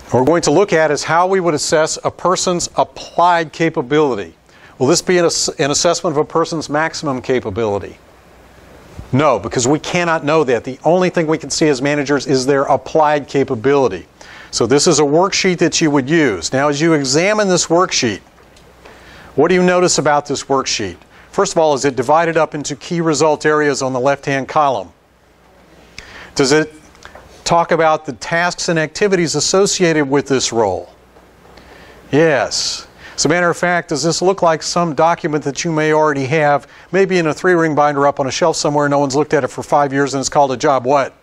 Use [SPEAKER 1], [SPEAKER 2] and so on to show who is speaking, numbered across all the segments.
[SPEAKER 1] What we're going to look at is how we would assess a person's applied capability. Will this be an assessment of a person's maximum capability? No, because we cannot know that. The only thing we can see as managers is their applied capability. So this is a worksheet that you would use. Now, as you examine this worksheet, what do you notice about this worksheet? First of all, is it divided up into key result areas on the left-hand column? Does it talk about the tasks and activities associated with this role? Yes. As a matter of fact, does this look like some document that you may already have, maybe in a 3-ring binder up on a shelf somewhere, no one's looked at it for 5 years, and it's called a job what?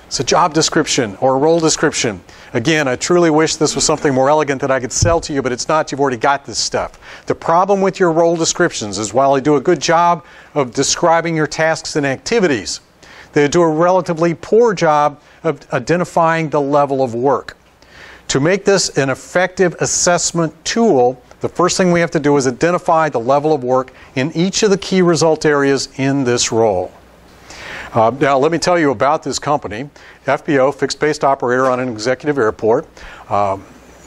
[SPEAKER 1] It's a job description or a role description. Again, I truly wish this was something more elegant that I could sell to you, but it's not. You've already got this stuff. The problem with your role descriptions is while they do a good job of describing your tasks and activities, they do a relatively poor job of identifying the level of work. To make this an effective assessment tool, the first thing we have to do is identify the level of work in each of the key result areas in this role. Now, let me tell you about this company. FBO, fixed-based operator on an executive airport.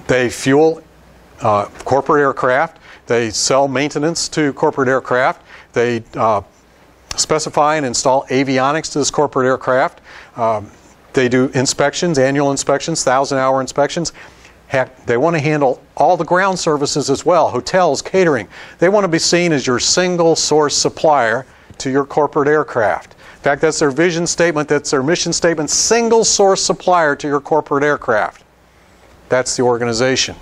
[SPEAKER 1] They fuel corporate aircraft. They sell maintenance to corporate aircraft. They specify and install avionics to this corporate aircraft. They do inspections, annual inspections, 1,000-hour inspections. Heck, they want to handle all the ground services as well, hotels, catering. They want to be seen as your single source supplier to your corporate aircraft. In fact, that's their vision statement, that's their mission statement, single source supplier to your corporate aircraft. That's the organization.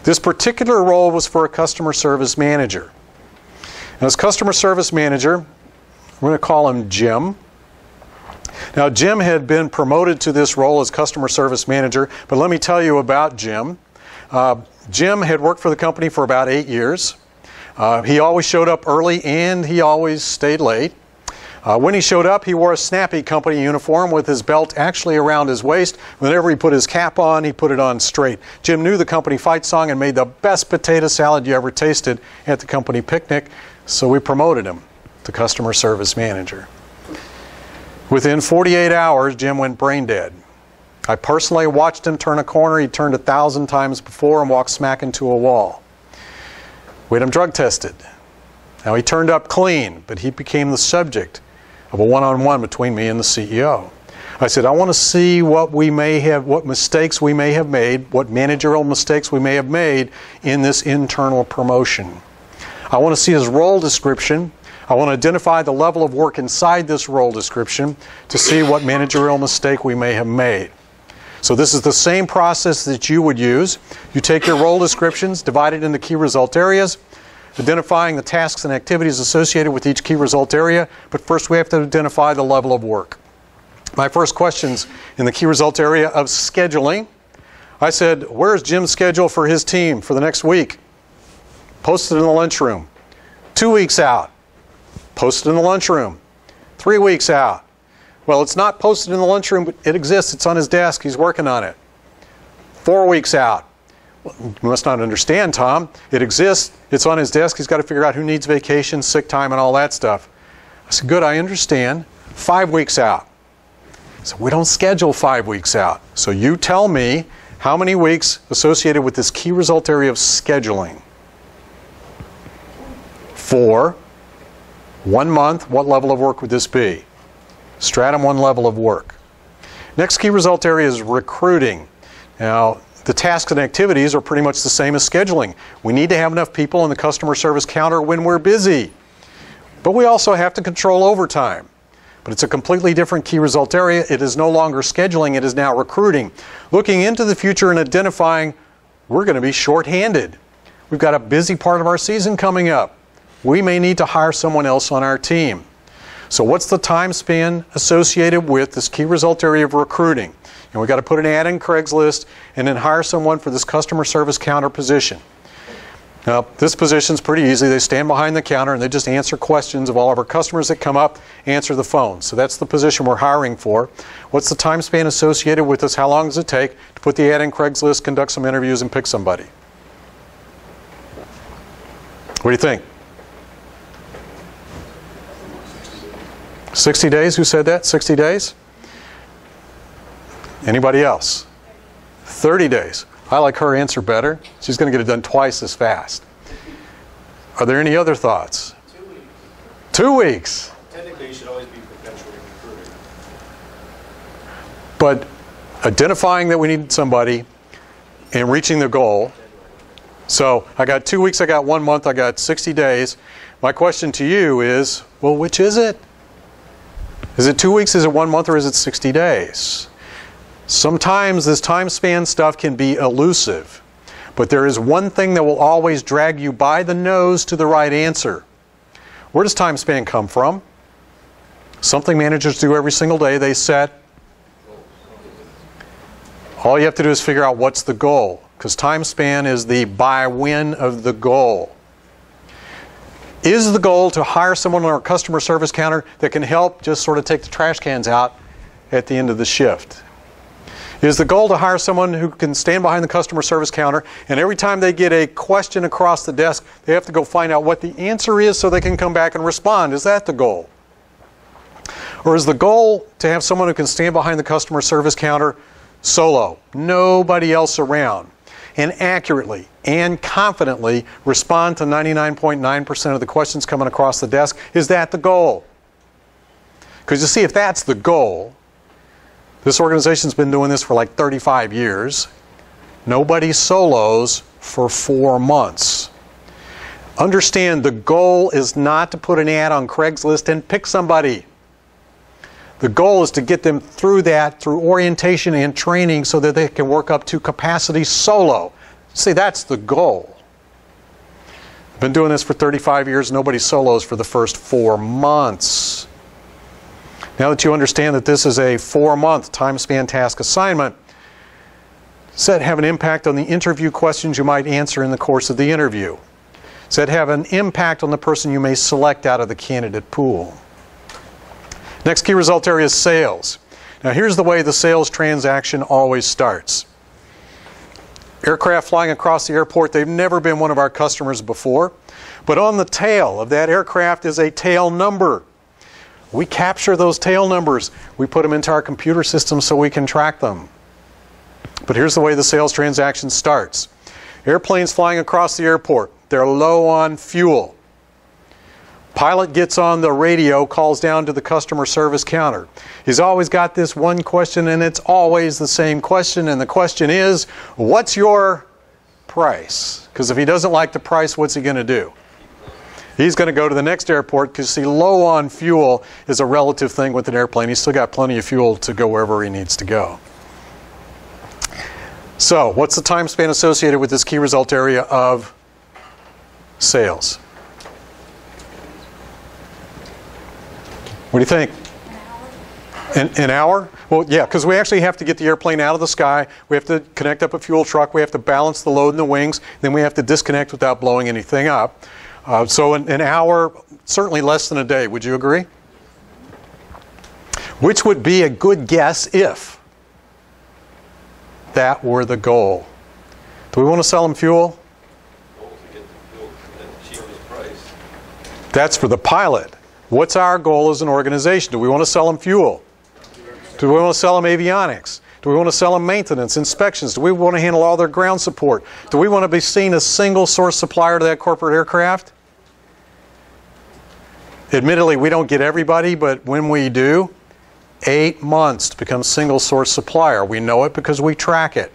[SPEAKER 1] This particular role was for a customer service manager. And as customer service manager, we're going to call him Jim. Now, Jim had been promoted to this role as customer service manager, but let me tell you about Jim. Jim had worked for the company for about 8 years. He always showed up early and he always stayed late. When he showed up, he wore a snappy company uniform with his belt actually around his waist. Whenever he put his cap on, he put it on straight. Jim knew the company fight song and made the best potato salad you ever tasted at the company picnic, so we promoted him to customer service manager. Within 48 hours, Jim went brain dead. I personally watched him turn a corner. He turned 1,000 times before and walked smack into a wall. We had him drug tested. Now, he turned up clean, but he became the subject of a one-on-one between me and the CEO. I said, I want to see what mistakes we may have made, what managerial mistakes we may have made in this internal promotion. I want to see his role description. I want to identify the level of work inside this role description to see what managerial mistake we may have made. So this is the same process that you would use. You take your role descriptions, divide it into key result areas, identifying the tasks and activities associated with each key result area, but first we have to identify the level of work. My first question's in the key result area of scheduling. I said, where's Jim's schedule for his team for the next week? Posted in the lunchroom. 2 weeks out. Posted in the lunchroom. 3 weeks out. Well, it's not posted in the lunchroom, but it exists. It's on his desk. He's working on it. 4 weeks out. Well, you must not understand, Tom. It exists. It's on his desk. He's got to figure out who needs vacation, sick time, and all that stuff. I said, good, I understand. 5 weeks out. So we don't schedule 5 weeks out. So you tell me how many weeks associated with this key result area of scheduling. 4. 1 month. What level of work would this be? Stratum 1 level of work. Next key result area is recruiting. Now, the tasks and activities are pretty much the same as scheduling. We need to have enough people on the customer service counter when we're busy. But we also have to control overtime. But it's a completely different key result area. It is no longer scheduling, it is now recruiting. Looking into the future and identifying we're going to be short-handed. We've got a busy part of our season coming up. We may need to hire someone else on our team. So what's the time span associated with this key result area of recruiting? And we've got to put an ad in Craigslist and then hire someone for this customer service counter position. Now, this position's pretty easy. They stand behind the counter and they just answer questions of all of our customers that come up, answer the phone. So that's the position we're hiring for. What's the time span associated with this? How long does it take to put the ad in Craigslist, conduct some interviews, and pick somebody? What do you think? 60 days? Who said that? 60 days? Anybody else? 30 days. I like her answer better. She's going to get it done twice as fast. Are there any other thoughts?
[SPEAKER 2] 2 weeks.
[SPEAKER 1] 2 weeks.
[SPEAKER 2] Technically, you should always be perpetually recruiting.
[SPEAKER 1] But identifying that we need somebody and reaching the goal. So I got 2 weeks, I got 1 month, I got 60 days. My question to you is, well, which is it? Is it 2 weeks, is it 1 month, or is it 60 days? Sometimes this time span stuff can be elusive. But there is one thing that will always drag you by the nose to the right answer. Where does time span come from? Something managers do every single day. They set. All you have to do is figure out what's the goal. Because time span is the by when of the goal. Is the goal to hire someone on our customer service counter that can help just sort of take the trash cans out at the end of the shift? Is the goal to hire someone who can stand behind the customer service counter and every time they get a question across the desk, they have to go find out what the answer is so they can come back and respond? Is that the goal? Or is the goal to have someone who can stand behind the customer service counter solo, nobody else around, and accurately and confidently respond to 99.9% of the questions coming across the desk? Is that the goal? Because you see, if that's the goal, this organization's been doing this for like 35 years. Nobody solos for 4 months. Understand, the goal is not to put an ad on Craigslist and pick somebody. The goal is to get them through that, through orientation and training, so that they can work up to capacity solo. See, that's the goal. I've been doing this for 35 years. Nobody solos for the first 4 months. Now that you understand that this is a 4-month time span task assignment, does that have an impact on the interview questions you might answer in the course of the interview? Does that have an impact on the person you may select out of the candidate pool? Next key result area is sales. Now here's the way the sales transaction always starts. Aircraft flying across the airport, they've never been one of our customers before, but on the tail of that aircraft is a tail number. We capture those tail numbers. We put them into our computer system so we can track them. But here's the way the sales transaction starts. Airplanes flying across the airport. They're low on fuel. Pilot gets on the radio, calls down to the customer service counter. He's always got this one question, and it's always the same question. And the question is, what's your price? Because if he doesn't like the price, what's he going to do? He's going to go to the next airport, because see, low on fuel is a relative thing with an airplane. He's still got plenty of fuel to go wherever he needs to go. So, what's the time span associated with this key result area of sales? What do you think? An hour? Well, yeah, because we actually have to get the airplane out of the sky. We have to connect up a fuel truck. We have to balance the load in the wings. Then we have to disconnect without blowing anything up. So an hour, certainly less than a day. Would you agree? Which would be a good guess if that were the goal? Do we want to sell them fuel?
[SPEAKER 3] Goal to get the fuel at the cheapest price.
[SPEAKER 1] That's for the pilot. What's our goal as an organization? Do we want to sell them fuel? Do we want to sell them avionics? Do we want to sell them maintenance, inspections? Do we want to handle all their ground support? Do we want to be seen as single source supplier to that corporate aircraft? Admittedly, we don't get everybody, but when we do, 8 months to become single source supplier. We know it because we track it.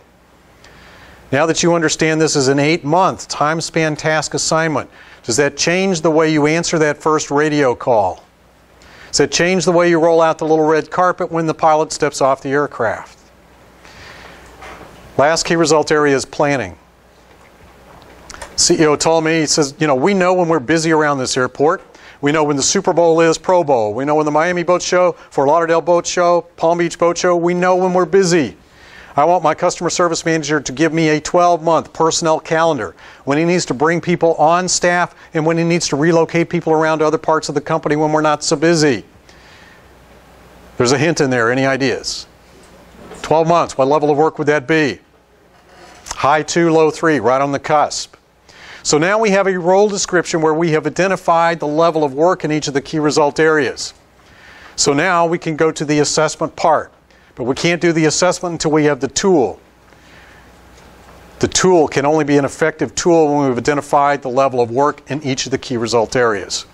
[SPEAKER 1] Now that you understand this is an 8-month time span task assignment, does that change the way you answer that first radio call? Does that change the way you roll out the little red carpet when the pilot steps off the aircraft? Last key result area is planning. CEO told me, he says, you know, we know when we're busy around this airport. We know when the Super Bowl is, Pro Bowl. We know when the Miami Boat Show, Fort Lauderdale Boat Show, Palm Beach Boat Show. We know when we're busy. I want my customer service manager to give me a 12-month personnel calendar when he needs to bring people on staff and when he needs to relocate people around to other parts of the company when we're not so busy. There's a hint in there. Any ideas? 12 months. What level of work would that be? High 2, low 3, right on the cusp. So now we have a role description where we have identified the level of work in each of the key result areas. So now we can go to the assessment part. But we can't do the assessment until we have the tool. The tool can only be an effective tool when we've identified the level of work in each of the key result areas.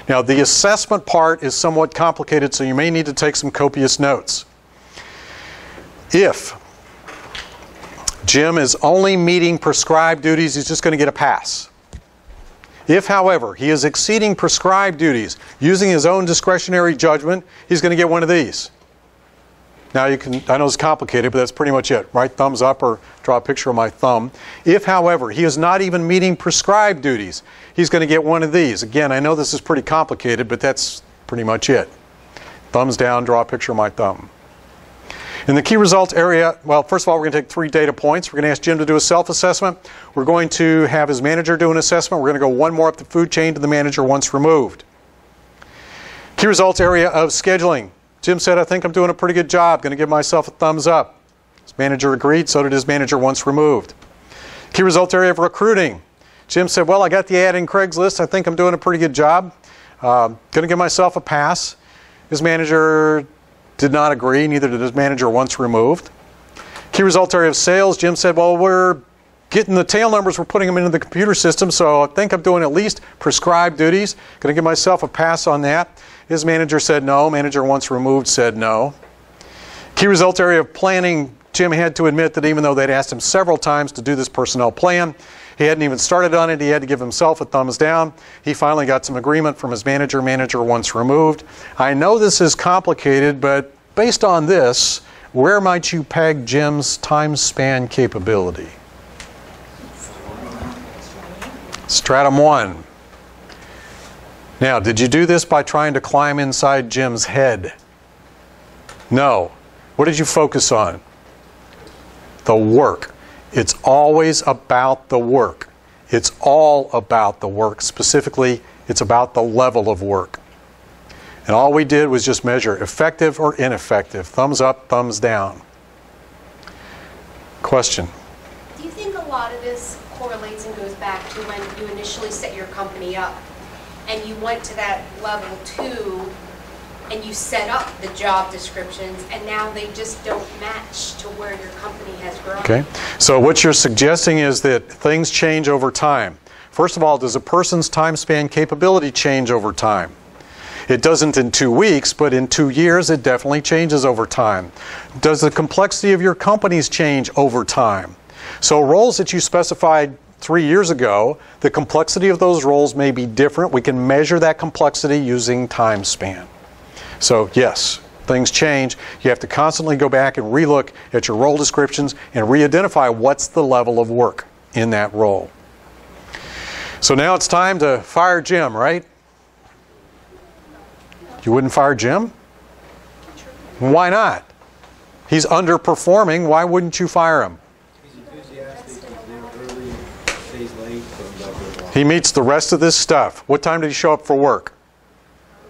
[SPEAKER 1] Now, the assessment part is somewhat complicated, so you may need to take some copious notes. If Jim is only meeting prescribed duties, he's just going to get a pass. If, however, he is exceeding prescribed duties using his own discretionary judgment, he's going to get one of these. Now, I know it's complicated, but that's pretty much it, right? Thumbs up or draw a picture of my thumb. If, however, he is not even meeting prescribed duties, he's going to get one of these. Again, I know this is pretty complicated, but that's pretty much it. Thumbs down, draw a picture of my thumb. In the key results area, well, first of all, we're going to take 3 data points. We're going to ask Jim to do a self-assessment. We're going to have his manager do an assessment. We're going to go one more up the food chain to the manager once removed. Key results area of scheduling. Jim said, I think I'm doing a pretty good job. Going to give myself a thumbs up. His manager agreed, so did his manager once removed. Key results area of recruiting. Jim said, well, I got the ad in Craigslist. I think I'm doing a pretty good job. Going to give myself a pass. His manager did not agree, neither did his manager once removed. Key results area of sales. Jim said, well, we're getting the tail numbers, we're putting them into the computer system, so I think I'm doing at least prescribed duties. Going to give myself a pass on that. His manager said no. Manager once removed said no. Key results area of planning. Jim had to admit that even though they'd asked him several times to do this personnel plan, he hadn't even started on it. He had to give himself a thumbs down. He finally got some agreement from his manager. Manager once removed. I know this is complicated, but based on this, where might you peg Jim's time span capability? Stratum 1. Now, did you do this by trying to climb inside Jim's head? No. What did you focus on? The work. It's always about the work. It's all about the work. Specifically, it's about the level of work. And all we did was just measure effective or ineffective. Thumbs up, thumbs down. Question?
[SPEAKER 4] Do you think a lot of this correlates and goes back to when you initially set your company up and you went to that level 2 and you set up the job descriptions and now they just don't match to where your company has grown?
[SPEAKER 1] Okay. So what you're suggesting is that things change over time. First of all, does a person's time span capability change over time? It doesn't in 2 weeks, but in 2 years it definitely changes over time. Does the complexity of your companies change over time? So roles that you specified 3 years ago, the complexity of those roles may be different. We can measure that complexity using time span. So yes, things change. You have to constantly go back and relook at your role descriptions and re-identify what's the level of work in that role. So now it's time to fire Jim, right? You wouldn't fire Jim? Why not? He's underperforming. Why wouldn't you fire him?
[SPEAKER 2] He's enthusiastic, he's there early, stays late, comes up.
[SPEAKER 1] He meets the rest of this stuff. What time did he show up for work?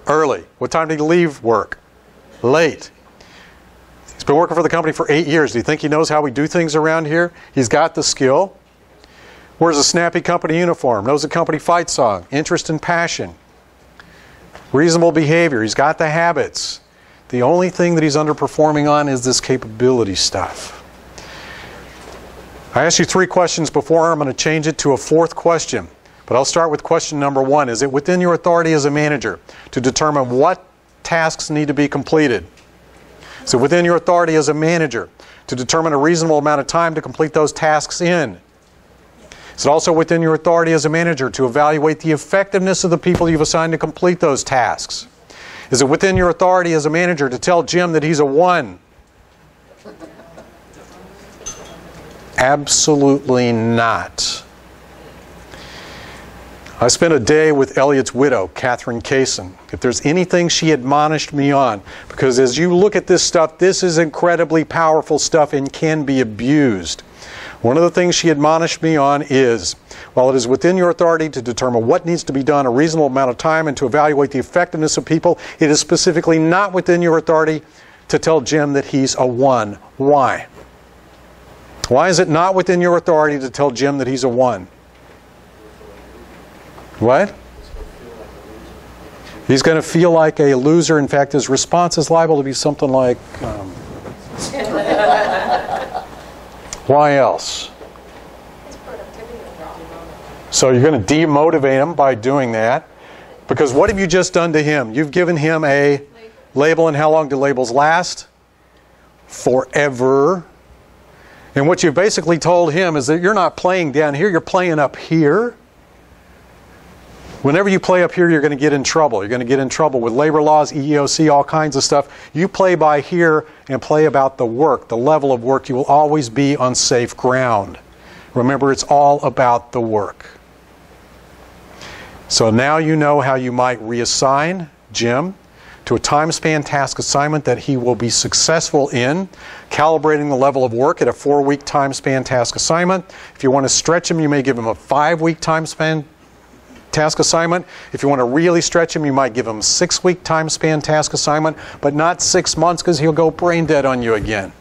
[SPEAKER 1] Early. What time did he leave work? Late. He's been working for the company for 8 years. Do you think he knows how we do things around here? He's got the skill. Wears a snappy company uniform. Knows the company fight song. Interest and passion. Reasonable behavior. He's got the habits. The only thing that he's underperforming on is this capability stuff. I asked you 3 questions before. I'm going to change it to a 4th question. But I'll start with question number 1. Is it within your authority as a manager to determine what tasks need to be completed? Is it within your authority as a manager to determine a reasonable amount of time to complete those tasks in? Is it also within your authority as a manager to evaluate the effectiveness of the people you've assigned to complete those tasks? Is it within your authority as a manager to tell Jim that he's a 1? Absolutely not. I spent a day with Elliot's widow, Catherine Kaysen. If there's anything she admonished me on, because as you look at this stuff, this is incredibly powerful stuff and can be abused. One of the things she admonished me on is, while it is within your authority to determine what needs to be done a reasonable amount of time and to evaluate the effectiveness of people, it is specifically not within your authority to tell Jim that he's a 1. Why? Why is it not within your authority to tell Jim that he's a 1? What? He's going to feel like a loser. In fact, his response is liable to be something like, why else? So you're going to demotivate him by doing that. Because what have you just done to him? You've given him a label, and how long do labels last? Forever. And what you've basically told him is that you're not playing down here, you're playing up here. Whenever you play up here, you're going to get in trouble. You're going to get in trouble with labor laws, EEOC, all kinds of stuff. You play by here and play about the work, the level of work. You will always be on safe ground. Remember, it's all about the work. So now you know how you might reassign Jim to a time span task assignment that he will be successful in, calibrating the level of work at a 4-week time span task assignment. If you want to stretch him, you may give him a 5-week time span task assignment. If you want to really stretch him, you might give him a 6-week time span task assignment, but not 6 months, because he'll go brain dead on you again.